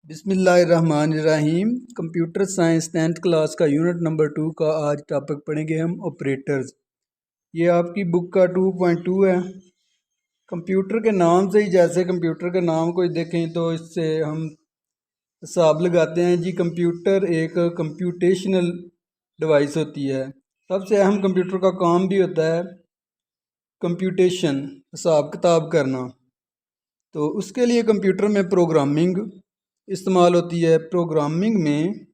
बिस्मिल्लाहिर्रहमानिर्रहीम। Computer science 10th class का unit number 2 का आज टॉपिक पढ़ेंगे हम ऑपरेटर्स। ये आपकी बुक का 2.2 है। कंप्यूटर के नाम से ही, जैसे कंप्यूटर के नाम को देखें तो इससे हम हिसाब लगाते हैं जी। कंप्यूटर एक कंप्यूटेशनल डिवाइस होती है। सबसे अहम कंप्यूटर का काम भी होता है कंप्यूटेशन, हिसाब किताब करना। तो उसके लिए कंप्यूटर में प्रोग्रामिंग इस्तेमाल होती है। प्रोग्रामिंग में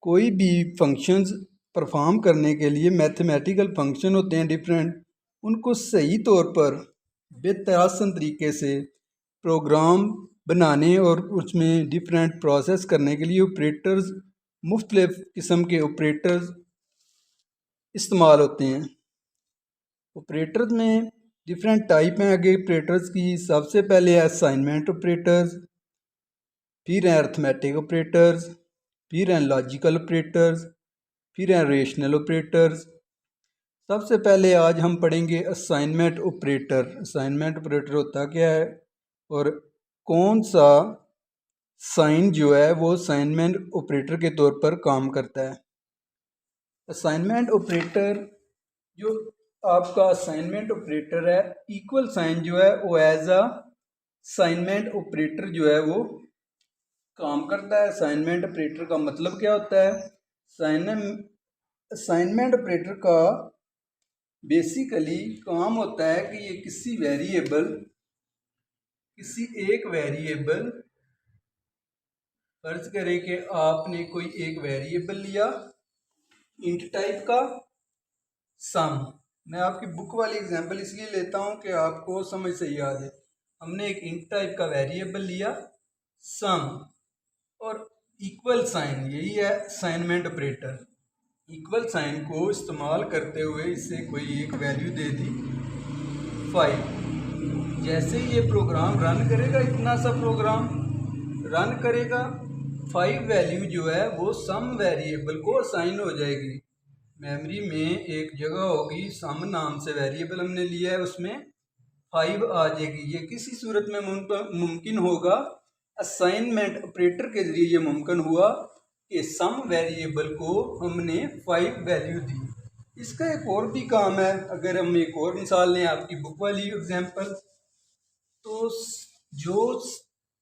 कोई भी फंक्शंस परफॉर्म करने के लिए मैथमेटिकल फंक्शन होते हैं डिफरेंट, उनको सही तौर पर बेतरसन तरीके से प्रोग्राम बनाने और उसमें डिफरेंट प्रोसेस करने के लिए ऑपरेटर्स, मुख्तलिफ किस्म के ऑपरेटर्स इस्तेमाल होते हैं। ऑपरेटर्स में डिफरेंट टाइप हैं आगे ऑपरेटर्स की। सबसे पहले है असाइनमेंट ऑपरेटर्स, फिर हैं अर्थमेटिक ऑपरेटर्स, फिर हैं लॉजिकल ऑपरेटर्स, फिर हैं रेशनल ऑपरेटर्स। सबसे पहले आज हम पढ़ेंगे असाइनमेंट ऑपरेटर। असाइनमेंट ऑपरेटर होता क्या है और कौन सा साइन जो है वो असाइनमेंट ऑपरेटर के तौर पर काम करता है। असाइनमेंट ऑपरेटर जो आपका असाइनमेंट ऑपरेटर है, इक्वल साइन जो है वो एज अ असाइनमेंट ऑपरेटर जो है वो काम करता है। असाइनमेंट ऑपरेटर का मतलब क्या होता है? असाइनमेंट ऑपरेटर का बेसिकली काम होता है कि ये किसी एक वेरिएबल, फर्ज करें कि आपने कोई एक वेरिएबल लिया इंट टाइप का सम। मैं आपकी बुक वाली एग्जांपल इसलिए लेता हूं कि आपको समझ सही आ जाए। हमने एक इंट टाइप का वेरिएबल लिया सम और इक्वल साइन, यही है असाइनमेंट ऑपरेटर। इक्वल साइन को इस्तेमाल करते हुए इससे कोई एक वैल्यू दे दी 5। जैसे ही ये प्रोग्राम रन करेगा, इतना सा प्रोग्राम रन करेगा, 5 वैल्यू जो है वो सम वेरिएबल को असाइन हो जाएगी। मेमोरी में एक जगह होगी, सम नाम से वेरिएबल हमने लिया है, उसमें 5 आ जाएगी। ये किसी सूरत में मुमकिन होगा, असाइनमेंट ऑपरेटर के जरिए ये मुमकिन हुआ कि सम वेरिएबल को हमने 5 वैल्यू दी। इसका एक और भी काम है। अगर हम एक और मिसाल लें आपकी बुक वाली एग्जांपल, तो जो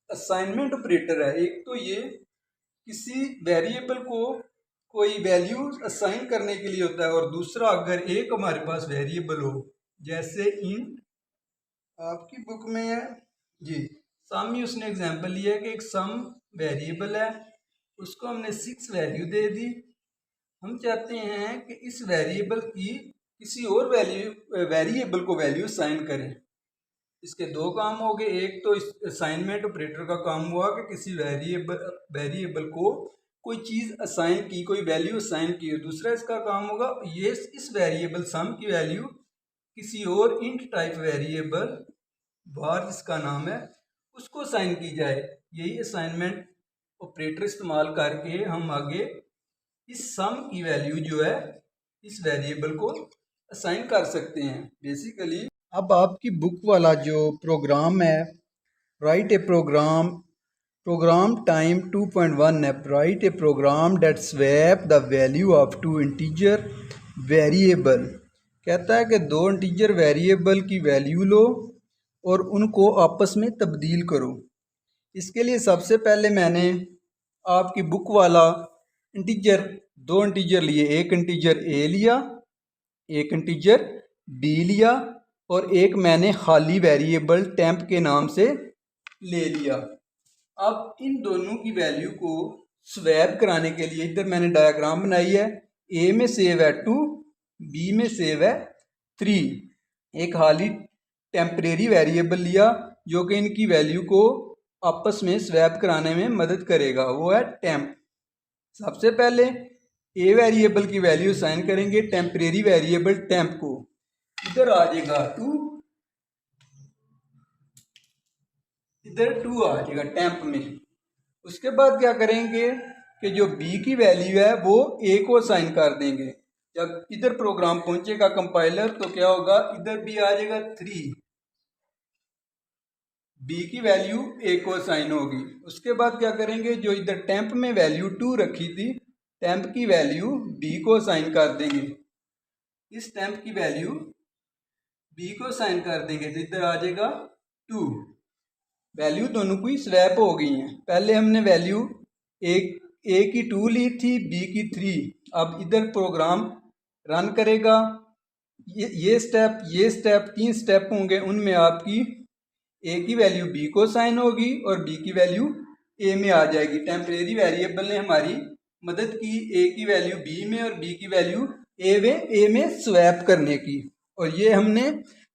असाइनमेंट ऑपरेटर है, एक तो ये किसी वेरिएबल को कोई वैल्यू असाइन करने के लिए होता है, और दूसरा अगर एक हमारे पास वेरिएबल हो, जैसे इंट आपकी बुक में है जी, सामने उसने एग्जांपल लिया है कि एक सम वेरिएबल है, उसको हमने 6 वैल्यू दे दी। हम चाहते हैं कि इस वेरिएबल की किसी और वेरिएबल को वैल्यू असाइन करें। इसके दो काम हो गए। एक तो इस असाइनमेंट ऑपरेटर का काम हुआ कि किसी वेरिएबल को कोई चीज़ असाइन की, कोई वैल्यू असाइन की। दूसरा इसका काम होगा ये इस वेरिएबल सम की वैल्यू किसी और इंट टाइप वेरिएबल बार जिसका नाम है उसको असाइन की जाए। यही असाइनमेंट ऑपरेटर इस्तेमाल करके हम आगे इस सम की वैल्यू जो है इस वेरिएबल को असाइन कर सकते हैं बेसिकली। अब आपकी बुक वाला जो प्रोग्राम है, राइट ए प्रोग्राम टाइम 2.1 है। Write a program that swap the value of 2 integer variable. कहता है कि 2 इंटीजर वेरिएबल की वैल्यू लो और उनको आपस में तब्दील करो। इसके लिए सबसे पहले मैंने आपकी बुक वाला इंटीजर, 2 इंटीजर लिए। एक इंटीजर ए लिया, एक इंटीजर बी लिया, और एक मैंने खाली वेरिएबल टेम्प के नाम से ले लिया। अब इन दोनों की वैल्यू को स्वैप कराने के लिए इधर मैंने डायग्राम बनाई है। ए में सेव है 2, बी में सेव है 3। एक खाली टेम्परेरी वेरिएबल लिया जो कि इनकी वैल्यू को आपस में स्वैप कराने में मदद करेगा, वो है टेम्प। सबसे पहले ए वेरिएबल की वैल्यू असाइन करेंगे टेम्परेरी वेरिएबल टेम्प को। इधर आ जाएगा 2, इधर 2 आ जाएगा टेम्प में। उसके बाद क्या करेंगे कि जो बी की वैल्यू है वो ए को असाइन कर देंगे। जब इधर प्रोग्राम पहुंचेगा कंपाइलर तो क्या होगा, इधर भी आ जाएगा 3। बी की वैल्यू ए को असाइन होगी। उसके बाद क्या करेंगे, जो इधर टेम्प में वैल्यू 2 रखी थी, टेम्प की वैल्यू बी को असाइन कर देंगे। इस टेम्प की वैल्यू बी को असाइन कर देंगे तो इधर आ जाएगा 2। वैल्यू दोनों की स्वैप हो गई हैं। पहले हमने वैल्यू ए की 2 ली थी, बी की 3। अब इधर प्रोग्राम रन करेगा। ये स्टेप 3 स्टेप होंगे, उनमें आपकी ए की वैल्यू बी को साइन होगी और बी की वैल्यू ए में आ जाएगी। टेम्परेरी वेरिएबल ने हमारी मदद की ए की वैल्यू बी में और बी की वैल्यू ए में स्वैप करने की। और ये हमने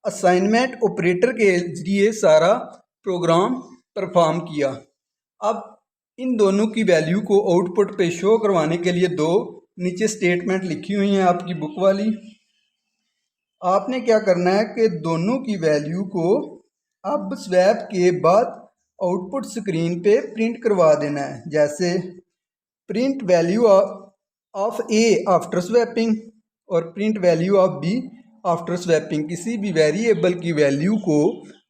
असाइनमेंट ऑपरेटर के जरिए सारा प्रोग्राम परफॉर्म किया। अब इन दोनों की वैल्यू को आउटपुट पे शो करवाने के लिए दो नीचे स्टेटमेंट लिखी हुई हैं आपकी बुक वाली। आपने क्या करना है कि दोनों की वैल्यू को अब स्वैप के बाद आउटपुट स्क्रीन पे प्रिंट करवा देना है। जैसे print value of A after swapping और print value of B after swapping. किसी भी वेरिएबल की वैल्यू को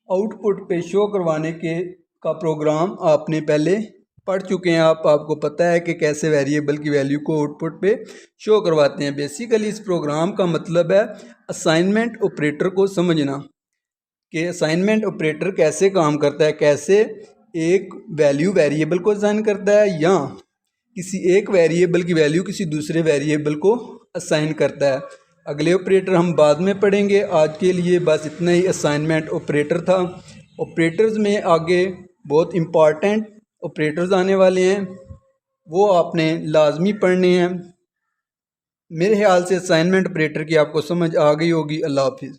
आउटपुट पे शो करवाने का प्रोग्राम आपने पहले पढ़ चुके हैं। आपको पता है कि कैसे वेरिएबल की वैल्यू को आउटपुट पे शो करवाते हैं। बेसिकली इस प्रोग्राम का मतलब है असाइनमेंट ऑपरेटर को समझना कि असाइनमेंट ऑपरेटर कैसे काम करता है, कैसे एक वैल्यू वेरिएबल को असाइन करता है या किसी एक वेरिएबल की वैल्यू किसी दूसरे वेरिएबल को असाइन करता है। अगले ऑपरेटर हम बाद में पढ़ेंगे। आज के लिए बस इतना ही असाइनमेंट ऑपरेटर था। ऑपरेटर्स में आगे बहुत इम्पॉर्टेंट ऑपरेटर्स आने वाले हैं, वो आपने लाजमी पढ़ने हैं। मेरे ख्याल से असाइनमेंट ऑपरेटर की आपको समझ आ गई होगी। अल्लाह हाफिज़।